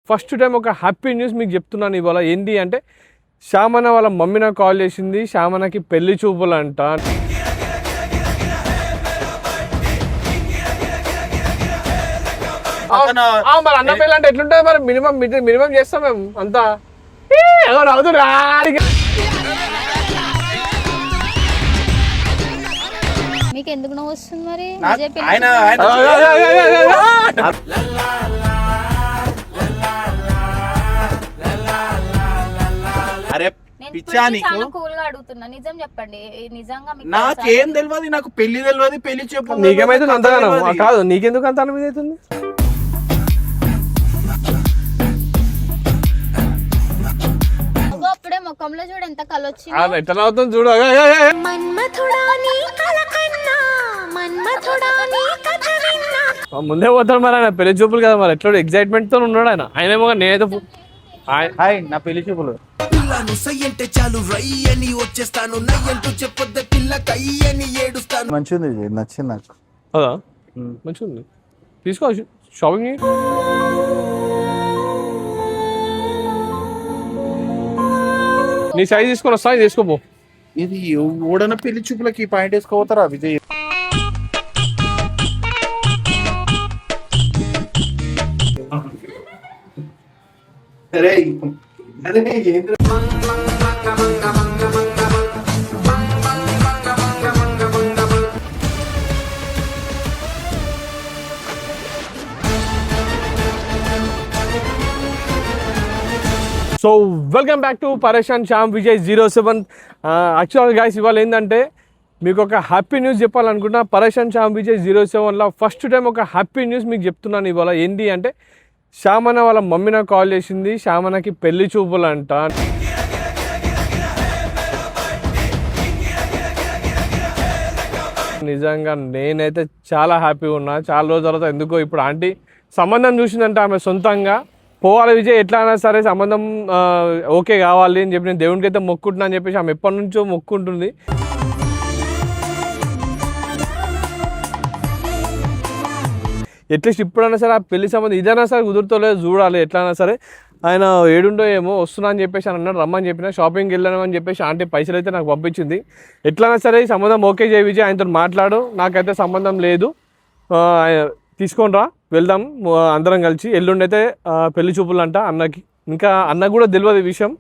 First time ఒక happy news మీకు చెప్తున్నాను ఇవాళ. ఏంటి అంటే శ్యామన వాళ్ళ మమ్మీ నాకు కాల్ చేసింది. శ్యామనకి పెళ్లి చూపులు అంట. మరి అన్న పెళ్ళి అంటే ఎట్లుంటుంది మరి? మినిమం చేస్తాం మేము అంతా. అవుతురా మీకు ఎందుకు నవ్వు వస్తుంది మరి? అరే పిచ్చా నీకు అడుగుతున్నా, నిజం చెప్పండి. నిజంగా నాకేం తెలియదు, నాకు పెళ్లి తెలియదు. పెళ్లి చెప్పు. నీకేమైతుంది అంతగానో? కాదు, నీకెందుకు అంత అనుమతి అవుతుంది? అప్పుడే ముఖంలో చూడు ఎంత కలొచ్చింది. ఎట్లా అవుతుంది చూడు. ముందే పోతాడు మరి ఆయన పెళ్లి చూపులు కదా. మరి ఎట్లా ఎగ్జైట్మెంట్ తో ఉన్నాడు ఆయన. ఆయనేమో నేనైతే హాయ్ నా పెళ్లి చూపులు మంచిది, నచ్చింది నాకు. అదా మంచిగా తీసుకో షాపింగ్. నీ సైజ్ తీసుకొని వస్తా, తీసుకోపో. ఇది ఓడన పెళ్లి చూపులకి పాయింట్ వేసుకోపోతారా విజయ్? అరే సో వెల్కమ్ బ్యాక్ టు పరేషాన్ శ్యామ్ విజయ్ 07. యాక్చువల్గా గైస్ ఇవాళ ఏంటంటే మీకు ఒక హ్యాపీ న్యూస్ చెప్పాలనుకుంటున్నా. పరేషాన్ శ్యామ్ విజయ్ 07లో ఫస్ట్ టైం ఒక హ్యాపీ న్యూస్ మీకు చెప్తున్నాను ఇవాళ. ఏంటి అంటే శ్యామన వాళ్ళ మమ్మీ నాకు కాల్ చేసింది. శ్యామనకి పెళ్లి చూపులు అంట. నిజంగా నేనైతే చాలా హ్యాపీగా ఉన్నా. చాలా రోజుల తర్వాత ఎందుకో ఇప్పుడు ఆంటీ సంబంధం చూసిందంటే ఆమె సొంతంగా పోవాలి విజయ్ ఎట్లా అయినా సరే సంబంధం ఓకే కావాలి అని చెప్పి నేను దేవునికి అయితే మొక్కుంటున్నా అని చెప్పేసి ఆమె ఎప్పటి నుంచో మొక్కుంటుంది. అట్లీస్ట్ ఇప్పుడైనా సరే ఆ పెళ్లి సంబంధం ఇదైనా సరే కుదురుతోలేదు చూడాలి. ఎట్లయినా సరే ఆయన ఏడుండో ఏమో వస్తున్నా అని చెప్పేసి అని అన్నాడు. రమ్మని చెప్పిన షాపింగ్కి వెళ్ళాను అని చెప్పేసి ఆంటీ పైసలు అయితే నాకు పంపించింది. ఎట్లయినా సరే ఈ సంబంధం ఓకే చేయ విజయ్, ఆయనతో మాట్లాడు, నాకైతే సంబంధం లేదు, తీసుకొని రా వెళ్దాం అందరం కలిసి. ఎల్లుండి అయితే పెళ్లి చూపులు అంట అన్నకి. ఇంకా అన్నకు కూడా తెలియదు ఈ విషయం,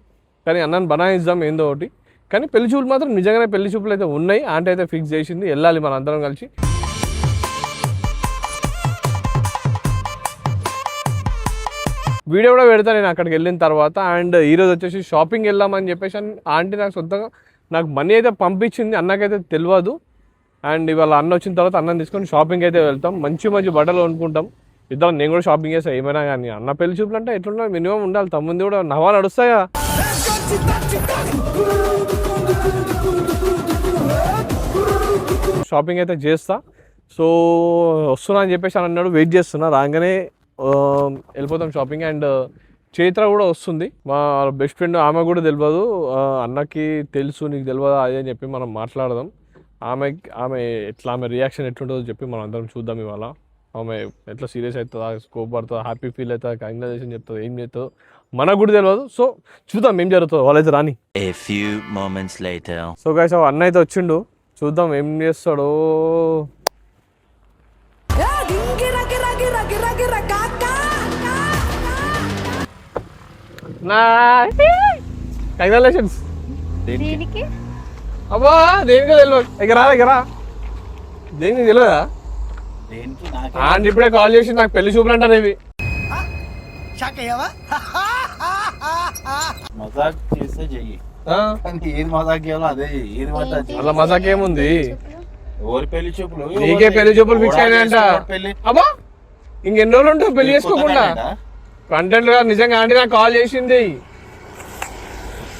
కానీ అన్నని బనాయిద్దాం ఏందో ఒకటి. కానీ పెళ్లి చూపులు మాత్రం నిజంగానే పెళ్లి చూపులు అయితే ఉన్నాయి. ఆంటీ అయితే ఫిక్స్ చేసింది, వెళ్ళాలి మన అందరం కలిసి. వీడియో కూడా పెడతా నేను అక్కడికి వెళ్ళిన తర్వాత. అండ్ ఈరోజు వచ్చేసి షాపింగ్ వెళ్దామని చెప్పేసి ఆంటీ నాకు సొంతంగా నాకు మనీ అయితే పంపించింది, అన్నకైతే తెలియదు. అండ్ ఇవాళ అన్న వచ్చిన తర్వాత అన్నం తీసుకొని షాపింగ్ అయితే వెళ్తాం. మంచి మంచి బట్టలు కొనుక్కుంటాం ఇద్దరం. నేను కూడా షాపింగ్ చేస్తాను ఏమైనా కానీ. అన్న పెళ్లి చూపులు అంటే ఎట్లున్నా మినిమం ఉండాలి. తమ్ముంది కూడా నవా నడుస్తాయా. షాపింగ్ అయితే చేస్తా. సో వస్తున్నా అని చెప్పేసి అని అన్నాడు, వెయిట్ చేస్తున్నా. రాగానే వెళ్ళిపోతాం షాపింగ్. అండ్ చైత్ర కూడా వస్తుంది, మా బెస్ట్ ఫ్రెండ్. ఆమె కూడా తెలియదు, అన్నకి తెలుసు నీకు తెలియదు అదే అని చెప్పి మనం మాట్లాడదాం. ఆమె ఎట్లా ఆమె రియాక్షన్ ఎట్లుంటుందో చెప్పి మనం అందరం చూద్దాం ఇవాళ. ఆమె ఎట్లా సీరియస్ అవుతుందా, స్కోప్ పడుతుందా, హ్యాపీ ఫీల్ అవుతుందా, కంగ్రాచులేషన్ చెప్తుందో, ఏం చెప్తుందో మనకు కూడా తెలియదు. సో చూద్దాం ఏం జరుగుతుందో. వాళ్ళైతే రాని. సో గైస్ అన్న అయితే వచ్చిండు, చూద్దాం ఏం చేస్తాడో. కంగ్రాచులేషన్స్. అబ్బా దేనికి తెలియదు, ఎగరా దేనికి తెలియదా? ఆంటీ ఇప్పుడే కాల్ చేసి నాకు పెళ్లి చూపులు అంటారు ఇవి. మజాక్ చేస్తే చెయ్యి, ఏది మజాక్ చేయాలో అదే. ఏది అలా మజాక్ ఏముంది? ఎవరి పెళ్లి చూపులు? నీకే పెళ్లి చూపులు ఫిక్స్ అయినాయంట. అబ్బా ఇంకెన్ని రోజులు ఉంటావు పెళ్లి చేసుకోకుండా? కంటెంట్ గా నిజంగా ఆంటీ నాకు కాల్ చేసింది.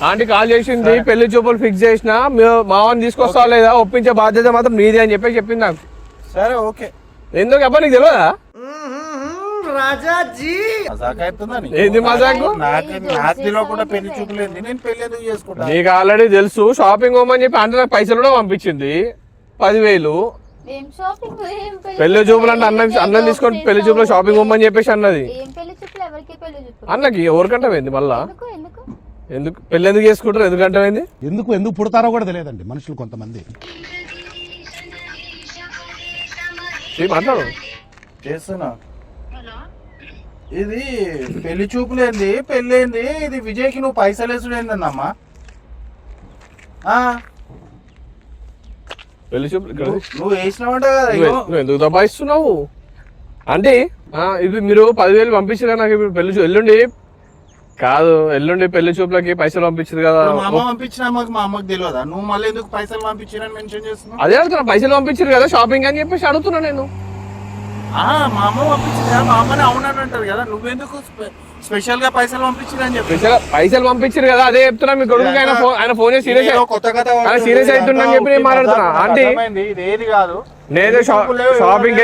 ఆంటీ కాల్ చేసింది, పెళ్లి చూపులు ఫిక్స్ చేసిన, మావని తీసుకొస్తా లేదా, ఒప్పించే బాధ్యత మాత్రం నీది అని చెప్పి చెప్పింది నాకు. సరే ఓకే. ఎందుకు అబ్బా నీకు తెలియదా? ఏంది మజాకు? నాకు తెలియకుండా పెళ్లి చూపులేదు, నేను పెళ్లి ఎందుకు చేసుకుంటా? నీకు ఆల్రెడీ తెలుసు. షాపింగ్ పోమని చెప్పి అంటే నాకు పైసలు కూడా పంపించింది 10,000. ఏం షాపింగ్ ఏం పెళ్లి చూపులు అంటే అన్నం తీసుకొని పెళ్లి చూపులో షాపింగ్ పోమని చెప్పేసి అన్నది. ఏం పెళ్లి చూపులు ఎవరికి పెళ్లి చూపులు అన్నకి ఎవరికంటే పోయింది మళ్ళా? ఎందుకు ఎందుకు ఎందుకు పెళ్లి ఎందుకు చేసుకుంటారు? ఎందుకంటే పోయింది? ఎందుకు పుడతారో కూడా తెలియదండి మనుషులు కొంతమంది. మాట్లాడు. చేస్తున్నా. ఇది పెళ్లి చూపులేంది పెళ్ళేంది? ఇది విజయ్కి నువ్వు పైసలు వేసుడేందన్నమ్మా? పెళ్లి చూపులు నువ్వు వేసినావంట కదా. నువ్వు ఎందుకు దబాయిస్తున్నావు? అంటే ఇది మీరు 10,000 పంపించారు కదా నాకు. ఇప్పుడు పెళ్లి ఎల్లుండి కాదు, ఎల్లుండి పెళ్లి చూపులకి పైసలు పంపించారు కదా. మా అమ్మ పంపించిన మా అమ్మకి తెలియదా? నువ్వు మళ్ళీ ఎందుకు పైసలు పంపించారని మెన్షన్ చేస్తున్నావు? అదే అడుగుతున్నా, పైసలు పంపించారు కదా షాపింగ్ అని చెప్పేసి అడుగుతున్నా నేను. మా అమ్మ పంపించింది, మా అమ్మని అవునని అంటారు కదా. నువ్వెందుకు స్పెషల్ గా పైసలు పంపించిందని చెప్పి పైసలు పంపించారు కదా అదే చెప్తున్నా. మీ కొడుకు ఆయన ఫోన్ చేసి సీరియస్ సీరియస్ అవుతుందని చెప్పి నేను మాట్లాడుతున్నా. అంటే ఏది కాదు, నేనే షాపింగ్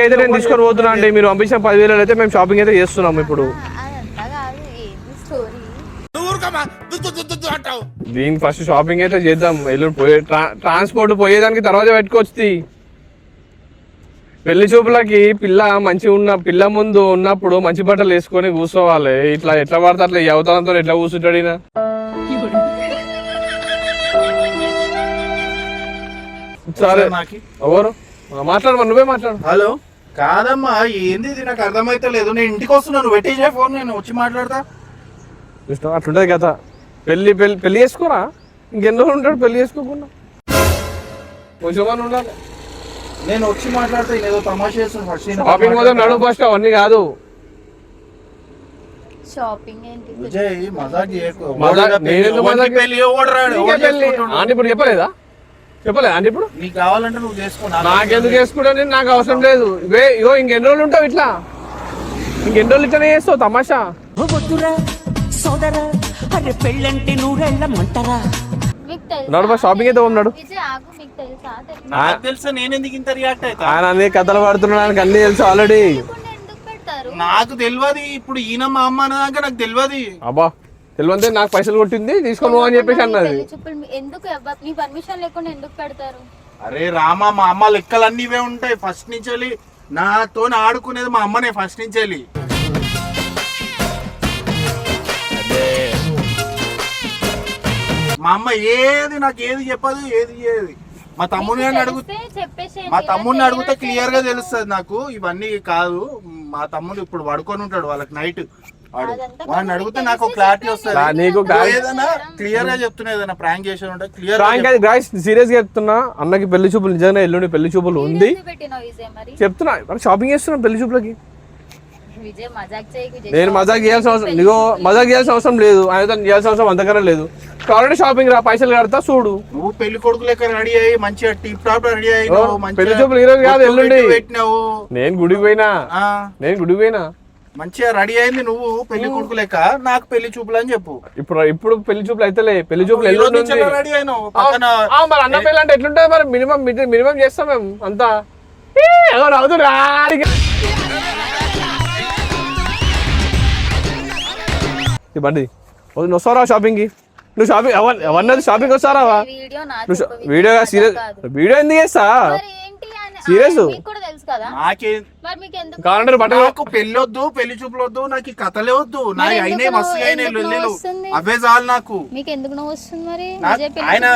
అయితే నేను తీసుకొని పోతున్నా. అంటే మీరు పంపించిన 10,000 అయితే మేము షాపింగ్ అయితే చేస్తున్నాం ఇప్పుడు. అదంతా కాదు, ఏంది స్టోరీ? దీనికి ఫస్ట్ షాపింగ్ అయితే చేద్దాం. ఎల్లుండి పోయే ట్రాన్స్పోర్ట్ పోయేదానికి తర్వాత పెట్టుకోవచ్చు. పెళ్లి చూపులకి పిల్ల ముందు ఉన్నప్పుడు మంచి బట్టలు వేసుకొని కూర్చోవాలి. ఇట్లా ఎట్లా పడితే అట్లా ఈ అవతారంతో ఎట్లా కూర్చుంటాడు ఈయన? సరే ఎవరు మాట్లాడమా? నువ్వే మాట్లాడు. హలో, కాదమ్మా ఏంది ఇది నాకు అర్థమైతే లేదు. నేను ఇంటికి వస్తున్నాను, పెట్టేసే ఫోన్, నేను వచ్చి మాట్లాడతా. అట్లుంటది కదా. పెళ్లి చేసుకోరా? ఇంకెన్ని రోజులు ఉంటాడు పెళ్లి చేసుకోకుండా? కొంచెం ఉండాలి. నేను వచ్చి మాట్లాడితే ఏదో తమాషా చేస్తాను. ఫస్ట్ షాపింగ్ మొదలు నడువు ఫస్ట్, అవన్నీ కాదు. షాపింగ్ ఏంటి? విజయ్ మజాక్ చేయకు. అంటే ఇప్పుడు చెప్పలేదా? అంటే ఇప్పుడు నీకు కావాలంటే నువ్వు చేసుకో, నాకెందుకు చేసుకుంటా? నాకు అవసరం లేదు. ఇగో ఇంకెన్ని రోజులు ఉంటావు ఇట్లా? ఇంకెన్ని రోజులు ఇట్లానే చేస్తావు తమాషా? పెళ్ళంటే నూరెళ్ళమంటారా? నడు షాపింగ్ అయితే ఉన్నాడు. నాకు తెలుసా, నేను ఎందుకు ఇంత రియాక్ట్ అవుతా? ఆయన అన్ని కథలు పడుతున్నాడు, అన్ని తెలుసు ఆల్రెడీ. నాకు తెలియదు. ఇప్పుడు ఈయన మా అమ్మ అన్నదాకా నాకు తెలియదు. అబ్బా తెలియదే, నాకు పైసలు కొట్టింది తీసుకొని అని చెప్పేసి అన్నది. ఎందుకు మీ పర్మిషన్ లేకుండా ఎందుకు పెడతారు? అరే రామా, మా అమ్మ లెక్కలన్నీ ఇవే ఉంటాయి ఫస్ట్ నుంచి. నాతో ఆడుకునేది మా అమ్మనే ఫస్ట్ నుంచి. మా అమ్మ ఏది నాకు ఏది చెప్పదు, ఏది మా తమ్ముడిని అడిగితే క్లియర్ గా తెలుస్తుంది నాకు. ఇవన్నీ కాదు, మా తమ్ముడు ఇప్పుడు పడుకొని ఉంటాడు, వాళ్ళకి నైట్. వాడిని అడిగితే నాకు క్లారిటీ వస్తుంది. ఏదైనా క్లియర్ గా చెప్తున్నా, ఏదైనా ప్రాంక్ చేసి ఉంటే క్లియర్. సీరియస్ గా చెప్తున్నా, అన్నకి పెళ్లి చూపులు నిజంగా ఎల్లుండి పెళ్లి చూపులు ఉంది చెప్తున్నా. షాపింగ్ చేస్తున్నా పెళ్లి చూపులకి. నేను మజాక్ చేయాల్సిన అవసరం లేదు. ఆయన చేయాల్సిన అవసరం అంతకన్నా లేదు. ఆల్రెడీ షాపింగ్ రా, పైసలు కడతా చూడు. నువ్వు పెళ్లి కొడుకు లెక్క రెడీ అయ్యి మంచిగా టిప్ టాప్ రెడీ అయ్యి పెళ్లి చూపులు ఈ రోజు కాదు, ఎల్లుండి పెట్టినావు. నేను గుడికి పోయినా మంచిగా రెడీ అయింది. నువ్వు పెళ్లి కొడుకు లెక్క నాకు పెళ్లి చూపులు అని చెప్పు. ఇప్పుడు పెళ్లి చూపులు అయితే పెళ్లి చూపులు ఎల్లుండి రెడీ అయినావు. మరి అన్న పెళ్లి అంటే ఎట్లుంటది? మరి మినిమం చేస్తాం మేము అంతా. బండి నువ్వు వస్తారా షాపింగ్ కి? నువ్వు షాపింగ్ అవన్నీ షాపింగ్ వస్తారా? వీడియో సీరియస్ వీడియో ఎందుకు చేస్తా? సీరియస్ కావాలంటే నాకు పెళ్లి వద్దు, పెళ్లి చూపులు వద్దు, నాకు ఈ కథలే వద్దు. నాకు అయినాయి మస్తు అయినాయి, అవే చాలు నాకు. మీకు ఎందుకు నవ్వు వస్తుంది మరి? ఆయన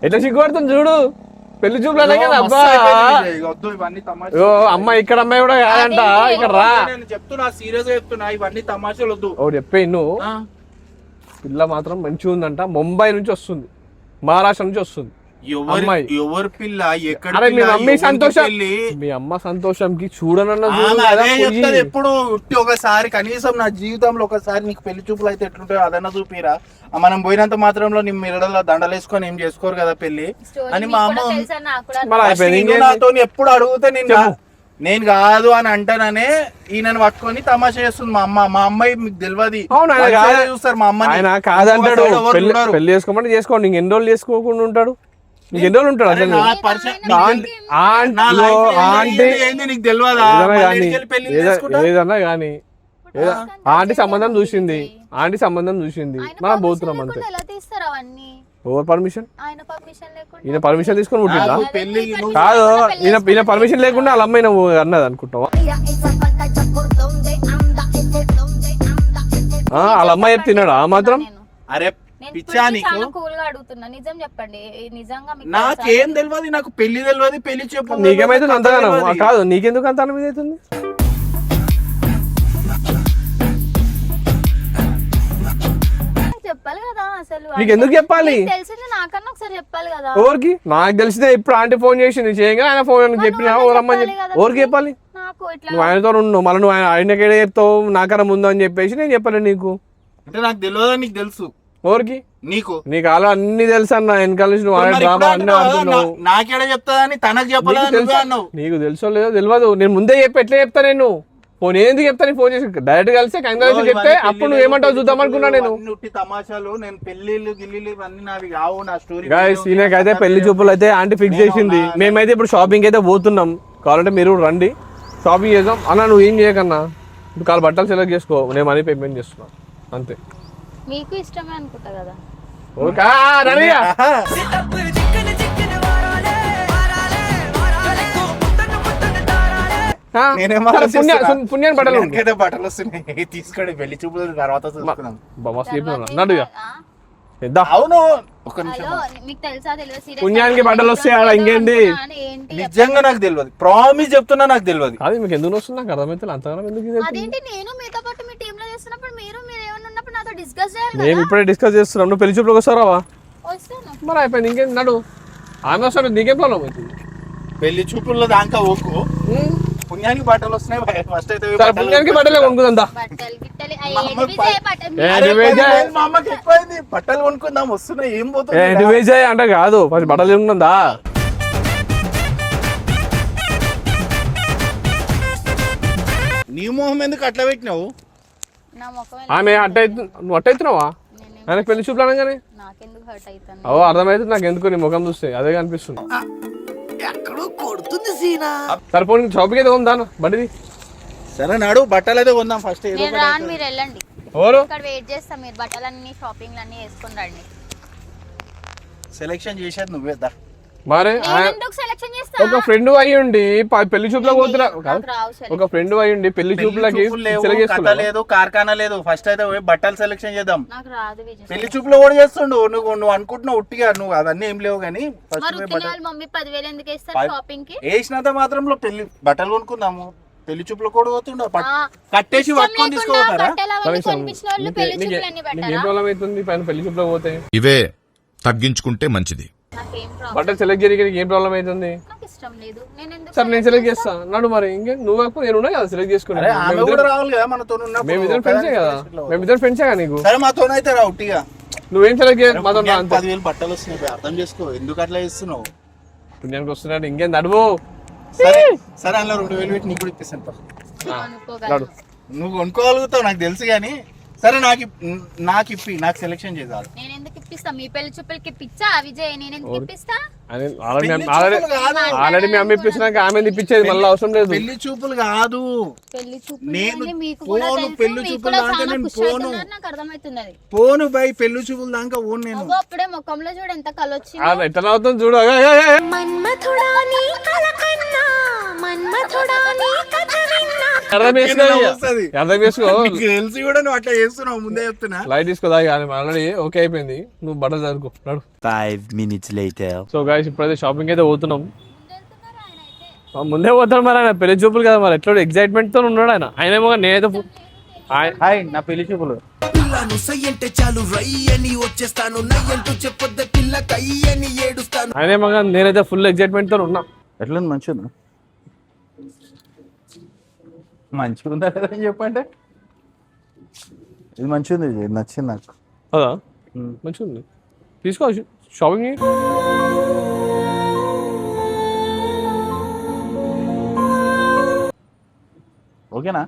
ఎట్లా సిగ్గుపడుతుంది చూడు. పెళ్లి చూపులు అనే కదా అబ్బా. అమ్మాయి ఇక్కడ అమ్మాయి కూడా కాదంట, ఇక్కడ రా. చెప్తున్నా, సీరియస్ గా చెప్తున్నా, ఇవన్నీ తమాషాలు వద్దు. చెప్పే నువ్వు. పిల్ల మాత్రం మంచిగా ఉందంట, ముంబై నుంచి వస్తుంది, మహారాష్ట్ర నుంచి వస్తుంది. ఎవరి పిల్ల? ఎక్కడ? మీ మమ్మీ సంతోషం, మీ అమ్మ సంతోషంకి చూడనన్న ఎప్పుడు ఒకసారి కనీసం నా జీవితంలో ఒకసారి నీకు పెళ్లి చూపులు అయితే ఎట్లుంటాయో అదన్నా చూపిరా. మనం పోయినంత మాత్రంలో నీ మెడలో దండలేసుకొని ఏం చేసుకోరు కదా పెళ్లి అని మా అమ్మ నాతో ఎప్పుడు అడిగితే నేను కాదు అని అంటాననే ఈయనను పట్టుకొని తమాషా చేస్తుంది మా అమ్మ. మా అమ్మాయి మీకు తెలియదు చూస్తారు మా అమ్మ. ఆయన కాదంటాడు, పెళ్లి చేసుకోమంటే చేసుకోండి. ఇంక ఎన్ని రోజులు చేసుకోకుండా ఉంటాడు? నీకు ఎన్ని రోజులు ఉంటాడు? అసలు నీకు తెలియదా? ఏదన్నా కానీ ఆంటీ సంబంధం చూసింది మనం పోతున్నాం అంతే. ఎలా తీస్తారు అవన్నీ? ఓవర్ పర్మిషన్ ఆయన పర్మిషన్ లేకుండా ఈయన పర్మిషన్ తీసుకొని పుట్టిందా? పెళ్లి కాదు, ఈయన పర్మిషన్ లేకుండా వాళ్ళ అమ్మాయి నువ్వు అన్నది అనుకుంటావా? వాళ్ళ అమ్మాయి చెప్తే తిన్నాడా ఆ మాత్రం? అరే నేను పిచ్చా ఇప్పుడు నీకు చాలా కూల్ గా అడుగుతున్నా, నిజం చెప్పండి. నిజంగా మీకు నాకేం తెలియదు, నాకు పెళ్లి తెలియదు, పెళ్లి చెప్పు నీకేమైతుంది అంతగానో? కాదు, నీకెందుకు అంత మీద అవుతుంది? చెప్పాలి కదా అసలు. నీకు ఎందుకు చెప్పాలి? మీకు తెలిసింది నాకన్నా ఒకసారి చెప్పాలి కదా. ఎవరికి? నాకు తెలిసిందే. ఇప్పుడు ఆంటీ ఫోన్ చేసింది, చేయగా ఆయన ఫోన్ చెప్పినా ఓరమ్మని చెప్పి ఎవరికి చెప్పాలి? నాకు ఇట్లా నువ్వు ఆయనతో ఉన్నావు, మళ్ళీ నువ్వు ఆయనకేడే చెప్తావు నాకన్నా ముందు అని చెప్పేసి నేను చెప్పాను నీకు. అంటే నాకు తెలియదా? నీకు తెలుసు. ఎవరికి? నీకు. నీకు అలా అన్ని తెలుసు అన్న, వెనకాల నుంచి నువ్వు ఆయన డ్రామా అన్నీ ఆడుతున్నావు. నాకేడ చెప్తాదని తనకు చెప్పలేదు అన్నావు. నీకు తెలుసో లేదో తెలియదు, నేను ముందే చెప్పి ఎట్లా చెప్తా నేను? ఫోన్ ఎందుకు చెప్తాను? ఫోన్ చేసి డైరెక్ట్ కలిసి కంగ్రాచులేషన్ చెప్తే అప్పుడు నువ్వు ఏమంటావు చూద్దాం అనుకున్నా నేను. తమాషాలు, నేను పెళ్లిళ్ళు గిల్లీలు ఇవన్నీ నావి కావు. నా స్టోరీ గాయ్స్, ఈయనకైతే పెళ్లి చూపులు అయితే ఆంటీ ఫిక్స్ చేసింది. మేమైతే ఇప్పుడు షాపింగ్ అయితే పోతున్నాం, కావాలంటే మీరు కూడా రండి షాపింగ్ చేద్దాం. అన్న నువ్వు ఏం చేయకన్నా, ఇప్పుడు కాలు బట్టలు సెలెక్ట్ చేసుకో, నేను మనీ పేమెంట్ చేస్తున్నాను అంతే. మీకు ఇష్టమే అనుకుంటా కదా. ఓకే రెడీగా పుణ్యాన్ని బట్టలు నేనేమైతే బట్టలు వస్తున్నాయి తీసుకోండి, పెళ్లి చూపుల తర్వాత చూసుకున్నాం. మస్తు చెప్పిన నడుగా ఇద్దా. అవును, ఒక నిమిషం. హలో, మీకు తెలుసా తెలియదు? serious పుణ్యానికి బట్టలు వస్తాయి ఆడ, ఇంకేంటి? ఏంటి నిజంగా నాకు తెలియదు, ప్రామిస్ చెప్తున్నా నాకు తెలియదు. అది మీకు ఎందుకు వస్తుంది నాకు అర్థమైతే అంతగానో ఎందుకు ఇది? అదేంటి? నేను మీతో పాటు మీ టీమ్ లో చేస్తున్నప్పుడు మీరు ఏమన్నా ఉన్నప్పుడు నాతో డిస్కస్ చేయాలి మేము కదా. ఇప్పుడే డిస్కస్ చేస్తున్నాం. నువ్వు పెళ్లి చూపులకు వస్తారావా? వస్తాను. మరి అయిపోయింది, ఇంకేం నడు. ఆమె వస్తాడు, నీకేం ప్రాబ్లం అవుతుంది? పెళ్లి చూపుల్లో దాకా ఓకు, పుణ్యానికి బట్టలు వస్తున్నాయి. ఫస్ట్ అయితే సరే పుణ్యానికి బట్టలే కొనుక్కుందా? బట్టలు గిట్టలు మా అమ్మకి ఎక్కువైంది, బట్టలు కొనుక్కుందాం వస్తున్నాయి. ఏం పోతుంది విజయ్ అంటే కాదు, ఫస్ట్ బట్టలు కొనుక్కుందా? నీ మొహం ఎందుకు అట్లా పెట్టినావు? నా ముఖం ఆమె అట్ట నువ్వు అట్ట అవుతున్నావా? ఆయన పెళ్లి చూపులు అనగానే నాకెందుకు హర్ట్ అవుతాను? అవో అర్థమవుతుంది నాకు, ఎందుకు నీ ముఖం చూస్తే అదే కనిపిస్తుంది. సరే పోనీ షాపింగ్ అయితే కొందాను బడిది. సరే నాడు, బట్టలు అయితే కొందాం ఫస్ట్. నేను రాను, మీరు వెళ్ళండి. ఎవరు? ఇక్కడ వెయిట్ చేస్తా, మీరు బట్టలన్నీ షాపింగ్ అన్ని వేసుకొని రండి. సెలెక్షన్ చేసేది నువ్వేద్దా? మరే నేను ఎందుకు సెలెక్షన్ చేస్తా? ఒక ఫ్రెండ్ అయ్యుండి పెళ్లి చూపులకు పోతున్నా. నాకు రావు select. ఒక ఫ్రెండ్ అయ్యుండి పెళ్లి చూపులకి సెలెక్ట్ కథ చేసుకున్నా. లేదు, కార్ఖానా లేదు. ఫస్ట్ అయితే పోయి బట్టలు సెలెక్షన్ చేద్దాం. నాకు రాదు విజయ్. పెళ్లి చూపులో కూడా చేస్తుండు. నువ్వు అనుకుంటున్నావు ఉట్టిగా, నువ్వు అవన్నీ ఏం లేవు కానీ ఫస్ట్ మరి పోయి ఉత్తినే బట్టలు వాళ్ళ మమ్మీ 10,000 ఎందుకు వేస్తారు షాపింగ్ కి? వేసినంత మాత్రంలో పెళ్లి బట్టలు కొనుక్కుందాము. పెళ్లి చూపులో కూడా పోతుండ కట్టేసి పట్టుకొని తీసుకోపోతారా? బట్టలు అవన్నీ కొనిపించిన వాళ్ళు పెళ్లి చూపులన్నీ ఏం పెట్టారా? ప్రాబ్లం అవుతుంది పైన పెళ్లి చూపులకు పోతే? ఇవే తగ్గించుకుంటే మంచిది. నాకేం ప్రాబ్లం, బట్టలు సెలెక్ట్ చేయడానికి ఏం ప్రాబ్లం అవుతుంది? నాకు ఇష్టం లేదు. నేను ఎందుకు సరే నేను సెలెక్ట్ చేస్తా నడు. మరి ఇంకే నువ్వు కాకపోతే నేను ఉన్నా కదా సెలెక్ట్ చేసుకున్నా. అరే ఆమె కూడా రావాలి కదా మనతో ఉన్నప్పుడు. మేమిద్దరం ఫ్రెండ్సే కదా, మేమిద్దరం ఫ్రెండ్సే కదా నీకు. సరే మాతోనైతే రా ఉట్టిగా. నువ్వేం సెలెక్ట్ చేయాలి మాతో? 10,000 బట్టలు వస్తున్నాయి, అర్థం చేసుకో. ఎందుకు అట్లా చేస్తున్నావు? పుణ్యానికి వస్తున్నాడు, ఇంకేం నడువు. సరే సరే అలా 2,000 పెట్టి నీకు కూడా ఇప్పిస్తాను. అనుకోగలను. నువ్వు కొనుక్కోగలుగుతావు నాకు తెలుసు కానీ సరే నాకు ఇప్పి, నాకు సెలెక్షన్ చేయాలి. నేను ఎందుకు ఇప్పిస్తా? మీ పెళ్లి చూపులకి పిచ్చా విజయ్? నేను ఎందుకు ఇప్పిస్తా? ఆల్రెడీ మీ అమ్మ ఇప్పించినాక ఆమె ఇప్పించేది మళ్ళీ అవసరం లేదు. పెళ్లి చూపులు కాదు, పెళ్లి నేను చూపులు మీకు పోను, కూడా తెలుసు. పెళ్లి మీకు చూపులు కూడా దాకా చాలా నేను ఖుషి పోను. అవుతున్నారు, నాకు అర్థమవుతుంది అది. పోను బై, పెళ్లి చూపులు దాకా ఓన్ నేను. అబ్బో, అప్పుడే ముఖంలో చూడు ఎంత కలొచ్చింది. ఎట్లా అవుతుంది చూడు. అర్థం చేసుకో, అర్థం చేసుకో. నీకు తెలిసి కూడా నువ్వు అట్లా చేస్తున్నావు, ముందే చెప్తున్నా. లైట్ తీసుకోదా ఆల్రెడీ ఓకే అయిపోయింది. నువ్వు బట్టలు చదువుకో నడు. 5 minutes later. సో గాయ్స్ ఇప్పుడైతే షాపింగ్ అయితే పోతున్నాం. ముందే పోతాడు మరి, ఆయన పెళ్లి చూపులు కదా మరి ఎట్లా ఎగ్జైట్మెంట్ తో ఉన్నాడు ఆయన. ఆయన ఏమో నేనైతే హాయ్, నా పెళ్లి చూపులు. పిల్లను సయ్యంటే చాలు రయ్యని వచ్చేస్తాను, నయ్యంటూ చెప్పొద్ద పిల్ల కయ్యని ఏడుస్తాను. ఆయన ఏమో నేనైతే ఫుల్ ఎగ్జైట్మెంట్ తో ఉన్నా. ఎట్లా మంచిగా మంచిగా ఉందా లేదని చెప్పంటే ఇది మంచిగా ఉంది, ఇది నచ్చింది నాకు. అదా మంచిగా ఉంది, తీసుకో షాపింగ్. ఓకేనా?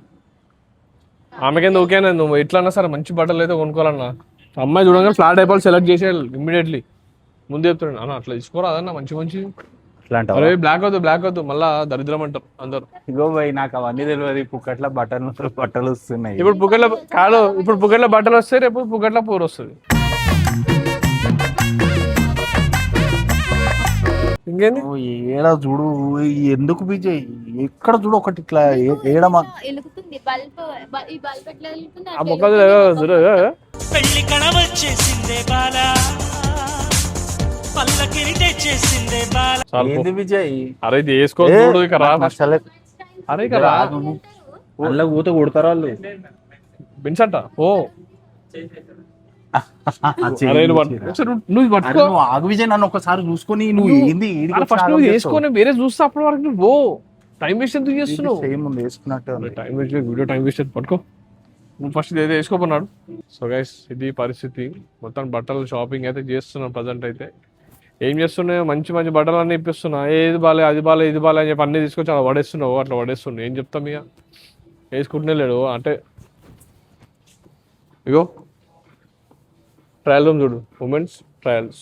ఆమెకేంది ఓకేనా? నువ్వు ఎట్లా అన్నా సరే మంచి బట్టలు అయితే కొనుక్కోవాలన్నా. అమ్మాయి చూడగానే ఫ్లాట్ అయిపోయి సెలెక్ట్ చేసేయాలి ఇమ్మీడియట్లీ. ముందు చెప్తాడు అన్న అట్లా తీసుకోరా అదన్నా మంచి మంచి అట్లా అంటావా? అరే బ్లాక్ వద్దు మళ్ళా దరిద్రం అంటారు అందరు. ఇగో భయ్ నాకు అవన్నీ తెలియదు. పుక్కట్ల బట్టలు వస్తున్నాయి. ఇప్పుడు పుకెట్ల బట్టలు వస్తాయి, రేపు పుకెట్ల పూర వస్తుంది. ఇంకేంది ఏడా చూడు, ఎందుకు విజయ్ ఎక్కడ చూడు ఒకటి ఇట్లా ఏడమా వెలుగుతుంది బల్బ్. ఈ బల్బ్ ఎట్లా వెలుగుతుంది? ఆ మొక్కలు పెళ్లి కళ వచ్చేసిందే బాలా, పల్లకిని తెచ్చేసిందే బాలా. ఏంది విజయ్? అరే ఇది వేసుకో చూడు ఇక రా. అరే ఇక రా అలా ఊత కొడతారా వాళ్ళు? బిన్సంట ఓ అరే నువ్వు పట్టుకో. నువ్వు ఆగు విజయ్, నన్ను ఒకసారి చూసుకొని నువ్వు ఏంది ఫస్ట్ నువ్వు వేసుకొని వేరే చూస్తే అప్పటి వరకు నువ్వు టైం వేస్ట్ ఎందుకు చేస్తున్నావు? సేమ్ ఉంది వేసుకున్నట్టు. Time waste video time waste పట్టుకో. నువ్వు ఫస్ట్ ఏదో వేసుకోపోన్నాడు. సో గైస్ ఇది పరిస్థితి. మొత్తం బట్టలు షాపింగ్ అయితే చేస్తున్నాను ప్రజెంట్ అయితే. ఏం చేస్తున్నావు? మంచి మంచి బట్టలు అన్నీ ఇప్పిస్తున్నా. ఏది బాలే అది బాలే ఇది బాలే అని చెప్పి అన్నీ తీసుకొచ్చి అలా పడేస్తున్నావు. అట్లా పడేస్తున్నావు ఏం చెప్తాం ఇక. వేసుకుంటూనే లేడు అంటే. ఇగో ట్రయల్ రూమ్ చూడు, ఉమెన్స్ ట్రయల్స్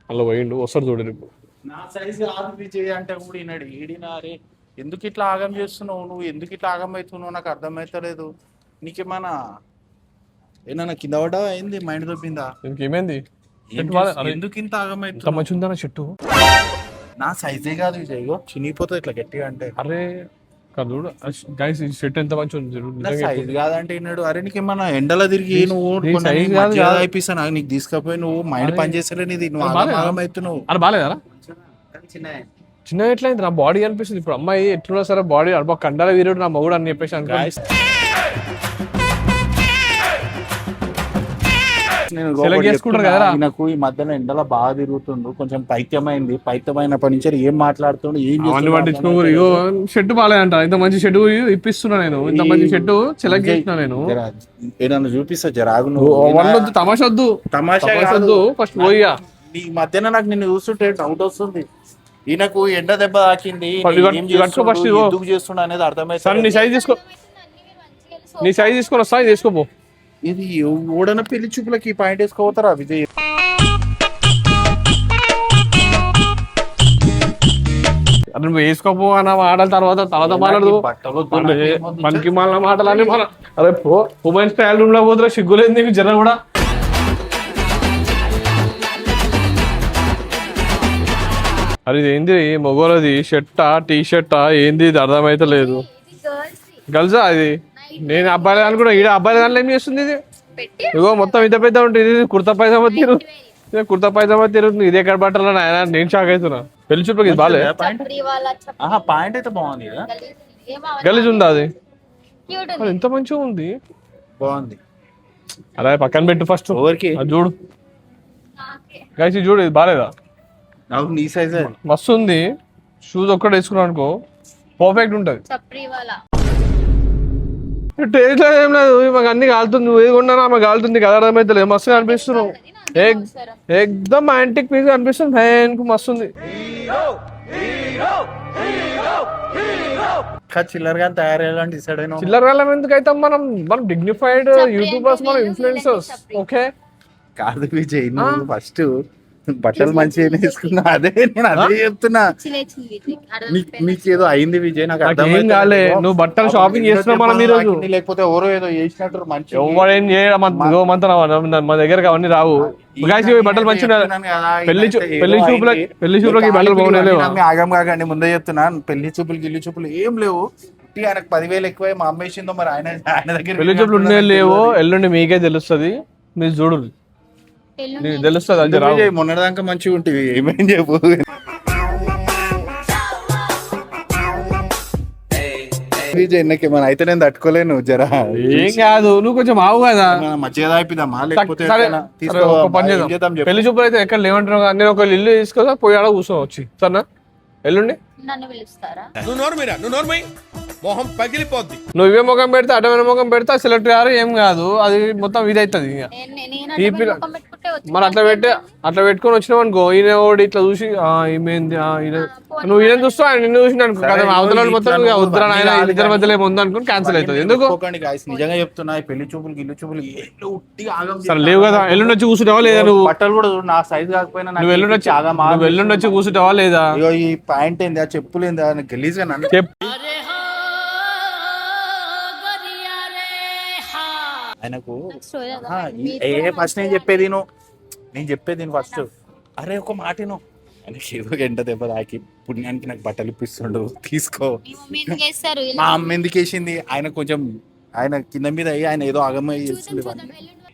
అలా పోయిండు. వస్తారు చూడు రేపు. నా సైజు కాదు విజయ్ అంటే కూడా ఈనాడు ఏడినారే. ఎందుకు ఇట్లా ఆగం చేస్తున్నావు నువ్వు? ఎందుకు ఇట్లా ఆగం అవుతున్నావు నాకు అర్థమవుతలేదు. నీకేమన్నా ఏమన్నా కింద పడ్డా అయింది? మైండ్ దొబ్బిందా? ఇంకేమైంది? ఎందుకు ఇంత ఆగం ఇంత అవుతుంది? మంచి ఉందా చెట్టు? నా సైజే కాదు విజయ్, చినిగిపోతుంది ఇట్లా గట్టిగా అంటే. అరే కాదు చూడు గైస్, ఈ షర్ట్ ఎంత మంచి ఉంది చూడు. సైజ్ కాదంటే ఈనాడు. అరే నీకేమన్నా ఎండలో తిరిగి నువ్వు size కాదు. అయిపోయిస్తాను నీకు తీసుకపోయి నువ్వు మైండ్ పని చేస్తలేని ఇది నువ్వు ఆగం అవుతున్నావు. అరే బాగాలేదా? చిన్న ఎట్లయింది? నా బాడీ అనిపిస్తుంది ఇప్పుడు. అమ్మాయి ఎట్లున్నా సరే బాడీ అడబా కండాల వీరుడు నా మగుడు అని చెప్పేసి అనుకో. Select చేసుకుంటారు కదరా. నాకు ఈ మధ్యలో ఎండలో బాగా తిరుగుతుండు, కొంచెం పైత్యమైంది. పైత్యమైనప్పటి నుంచి ఏం మాట్లాడుతుండు, ఏం అవన్నీ పట్టించుకోరు. ఇగో షర్ట్ బాగాలేదంట. ఇంత మంచి షర్ట్ ఇప్పిస్తున్నా నేను. ఇంత మంచి షర్ట్ సెలెక్ట్ చేసిన నేను. ఏదన్నా చూపిస్తా జరాగు. వద్దు తమాషా వద్దు, తమాషా వద్దు. ఫస్ట్ పోయా ఈ మధ్యన నాకు నిన్ను చూస్తుంటే డౌట్ వస్తుంది. ఈయనకు ఎండ దెబ్బ తాకింది, ఎందుకు చేస్తున్నా అనేది అర్థమైంది. నీ సైజ్ తీసుకో, నీ సైజ్ తీసుకొని వస్తా, తీసుకోపో. ఇది ఓడన పెళ్లి చూపులకి పాయింట్ వేసుకోతారా విజయ్? అరే నువ్వు వేసుకోపో అన్న మాటల తర్వాత మాట్లాడదు. మనకి మళ్ళీ మాటలు అన్ని మన. అరే పో ఉమెన్స్ స్టైల్ రూమ్ లో పోతున్నా, సిగ్గులేదు నీకు జర కూడా. అరే ఇది ఏంది మొగోలది? షర్టా టీ షర్టా ఏంది? ఇది అర్థమైతే లేదు. గర్ల్సా అది? నేను అబ్బాయి అనుకున్నా. ఈడ అబ్బాయి దాంట్లో ఏం చేస్తుంది ఇది? ఇగో మొత్తం ఇంత పెద్ద ఉంటుంది. ఇది కుర్తా పైజామా తీరు, ఇది ఎక్కడ బట్టలు నాయన? నేను షాక్ అవుతున్నా. పెళ్లి చూపులకి ఇది బాలే. పాయింట్ అయితే బాగుంది కదా, గలీజ్ ఉందా అది? ఎంత మంచిగా ఉంది, బాగుంది. అలా పక్కన పెట్టు ఫస్ట్. ఎవరికి? అది చూడు గైస్, ఇది చూడు, ఇది బాలేదా? నీ సైజ్ మస్తు ఉంది. షూస్ ఒక్కటి వేసుకున్నావు అనుకో పర్ఫెక్ట్ ఉంటుంది. టేస్ట్ ఏం లేదు, మాకు అన్ని కాలుతుంది. నువ్వు ఏది కొన్నా మాకు కాలుతుంది కదా, అర్థమైతే లేదు. మస్తుగా అనిపిస్తున్నావు. ఎక్దమ్ యాంటిక్ పీస్ అనిపిస్తుంది. ఫ్యాన్ మస్తు ఉంది. చిల్లరగా తయారయ్యాలని డిసైడ్ అయినా. చిల్లర వెళ్ళం ఎందుకు అయితే మనం డిగ్నిఫైడ్ యూట్యూబర్స్, మనం ఇన్ఫ్లుయెన్సర్స్. ఓకే కాదు విజయ్, నువ్వు ఫస్ట్ బట్టలు మంచిగా వేసుకున్నా. అదే నేను అదే చెప్తున్నా. నీకేదో అయింది విజయ్, నాకు ఏం కాలే. నువ్వు బట్టలు షాపింగ్ చేస్తున్నావు మనం ఈ రోజు. లేకపోతే ఎవరో ఏదో చేసినట్టు మంచి ఎవడేం చేయడం మన దగ్గర అవన్నీ రావు. బట్టలు మంచిగా పెళ్లి చూపులకి బట్టలు బాగున్నాయి. ఆగం కాకండి, ముందే చెప్తున్నాను. పెళ్లి చూపులు గిల్లి చూపులు ఏం లేవు. ఆయనకు 10,000 ఎక్కువ మా అమ్మేసిందో మరి. ఆయన దగ్గర పెళ్లి చూపులు ఉండే లేవో ఎల్లుండి మీకే తెలుస్తుంది. మీరు చూడు తెలుస్తుంది. అది మొన్నదాకా మంచిగా ఉంటుంది. ఏమేం చెప్పు ఎన్నకేమన్నా అయితే నేను తట్టుకోలేను. జరా ఏం కాదు, నువ్వు కొంచెం ఆవు కదా. మధ్య అయిపోదామా? లేకపోతే పెళ్లి చూపులు అయితే ఎక్కడ లేవంటున్నావు. నేను ఒక ఇల్లు తీసుకొస్తా, పోయి ఆడ కూర్చోవచ్చు. సరేనా? ఎల్లుండి నన్ను పిలుస్తారా? నువ్వు నోర్మై మొహం పగిలిపోద్ది. నువ్వు ఇవే ముఖం పెడితే అటమైన ముఖం పెడితే సెలెక్ట్ గారు ఏం కాదు, అది మొత్తం ఇది అవుతుంది ఇక. ఈ పిల్ల మరి అట్లా పెట్టుకొని వచ్చినావు అనుకో, ఈయన ఒకటి ఇట్లా చూసి ఈమెంది నువ్వు ఈయన చూస్తావు, ఆయన నిన్ను చూసి అనుకో కదా, అవతల మొత్తం వద్దురా ఆయన ఇద్దరి మధ్యలో ఏమో ఉంది అనుకుని క్యాన్సిల్ అవుతుంది. ఎందుకు నిజంగా చెప్తున్నా, ఈ పెళ్లి చూపులు గిల్లు చూపులు ఉట్టిగా ఆగం సరే లేవు కదా, ఎల్లుండి వచ్చి కూర్చుంటావా లేదా? నువ్వు బట్టలు కూడా చూడు, నా సైజ్ కాకపోయినా నువ్వు ఎల్లుండి వచ్చి కూర్చుంటావా లేదా? అయ్యో ఈ ప్యాంట్ ఏందా, చెప్పులు ఏందా, గలీజ్ గా నన్ను ఆయనకు ఫస్ట్ నేను చెప్పేది ఫస్ట్. అరే ఒక మాట ఆయనకి ఏదో గంట దెబ్బ తాకి పుణ్యానికి నాకు బట్టలు ఇప్పిస్తుండు, తీసుకో. మా అమ్మ ఎందుకు వేసింది, ఆయన కింద మీద అయ్యి ఆయన ఏదో ఆగమయ్యి చేస్తుంది.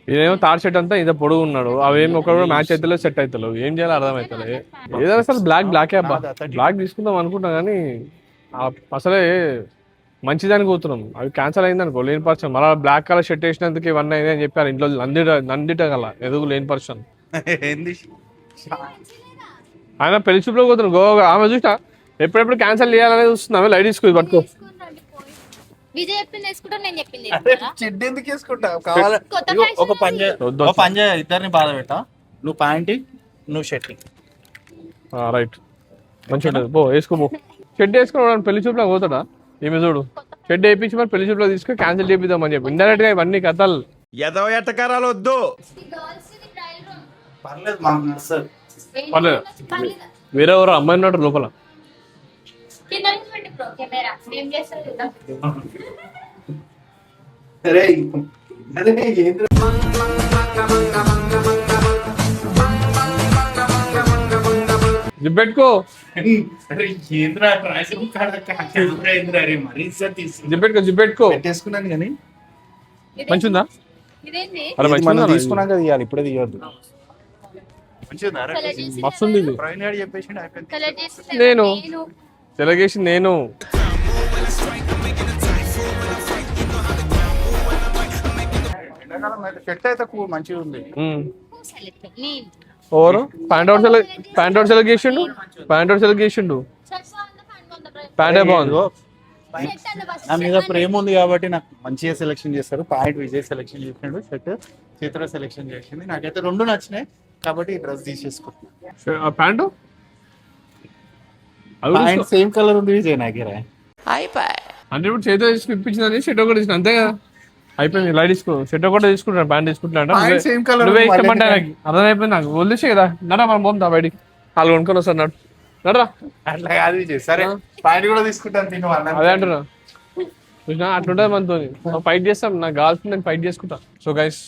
ఇదేమో తార్ షర్ట్ అంతా ఇదే పొడుగు ఉన్నాడు, అవేమి ఒకటి మ్యాచ్ అవుతలేవు, సెట్ అవుతలేవు, ఏం చేయాలో అర్థం అవుతలే. ఏదైనా సరే బ్లాకే అబ్బా, బ్లాక్ తీసుకుందాం అనుకుంటా కానీ అసలే మంచిదానికి పోతున్నాం, అవి క్యాన్సల్ అయింది అనుకో లేని పర్సన్. మళ్ళీ బ్లాక్ కలర్ షర్ట్ వేసినందుకు ఇవన్నీ అయింది అని చెప్పారు ఇంట్లో నందిట గల ఎదుగు లేని పర్సన్. ఆయన పెళ్లి చూపులో పోతున్నాం గోవా, ఆమె చూసినా ఎప్పుడెప్పుడు క్యాన్సల్ చేయాలనేది చూస్తున్నామే. లైట్ తీసుకుని పట్టుకో. విజయ్ చెప్పింది వేసుకుంటా, నేను చెప్పింది చెడ్డ ఎందుకు వేసుకుంటావు? కావాలి ఒక పంజ ఇద్దరిని బాధ పెట్టా, నువ్వు ప్యాంట్ నువ్వు షర్ట్. రైట్ మంచిగా ఉంటుంది, పో వేసుకో. షర్ట్ వేసుకుని పెళ్లి చూపులో పోతాడా? ఈమె చూడు షెడ్ వేయించి మరి పెళ్లి చూపులో తీసుకొని క్యాన్సిల్ చేపిద్దామని చెప్పి ఇండైరెక్ట్ గా ఇవన్నీ కథలు. ఎదో ఎట్టకారాలు వద్దు. పర్లేదు, వేరే ఎవరో అమ్మాయి ఉన్నాడు లోపల. పెట్టుకో జిప్పెట్టుకో పెట్టేసుకున్నాను కానీ మంచిదా? మనం తీసుకున్నాం కదా, ఇవ్వాలి ఇప్పుడే తీయవద్దు. మస్తుంది ఇది. చెప్పేసి నేను సెలగేసి నేను షర్ట్ అయితే మంచిగా ఉంది. ఓవరు ప్యాంట్ అవుట్ సెలెక్ట్ చేసిండు, ప్యాంటే బాగుంది. నా మీద ప్రేమ ఉంది కాబట్టి నాకు మంచిగా సెలెక్షన్ చేస్తారు. ప్యాంట్ విజయ్ సెలెక్షన్ చేసినాడు, షర్ట్ చేతిలో సెలెక్షన్ చేసింది. నాకైతే రెండు నచ్చినాయి కాబట్టి ఈ డ్రెస్ తీసేసుకుంటున్నా. ప్యాంటు సేమ్ కలర్ ఉంది విజయ్ నాకేరా. అంటే ఇప్పుడు చేతిలో తీసుకుని ఇప్పించిందని షర్ట్ ఒకటి తీసుకుని అంతే కదా, అయిపోయింది. లైట్ తీసుకో, షర్ట్ ఒకటి తీసుకుంటాను, ప్యాంట్ తీసుకుంటున్నా. నువ్వే ఇష్టపడ్డా నాకు అర్థమైపోయింది, నాకు వదిలేసే కదా. నడా మనం పోతా బయటికి, వాళ్ళు కొనుక్కొని వస్తారు నాడు నడరా. అట్లా కాదు విజయ్, సరే ప్యాంట్ కూడా తీసుకుంటాను. అదే అంటున్నా, చూసినా అట్లుంటుంది మనతో. ఫైట్ చేస్తాం, నాకు కావాల్సింది నేను ఫైట్ చేసుకుంటా. సో గైస్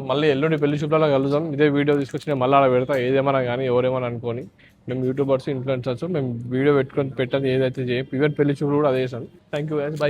మళ్ళీ ఎల్లుండి పెళ్లి చూపులలో కలుద్దాం. ఇదే వీడియో తీసుకొచ్చి నేను మళ్ళీ అలా పెడతా, ఏదేమన్నా కానీ ఎవరేమన్నా అనుకోని. మేము యూట్యూబర్స్ ఇన్ఫ్లుయెన్సర్స్, మేము వీడియో పెట్టుకొని పెట్టదు ఏదైతే చేయం. ఈవెన్ పెళ్లి చూపులు కూడా అదే చేస్తాం. Thank you guys, by.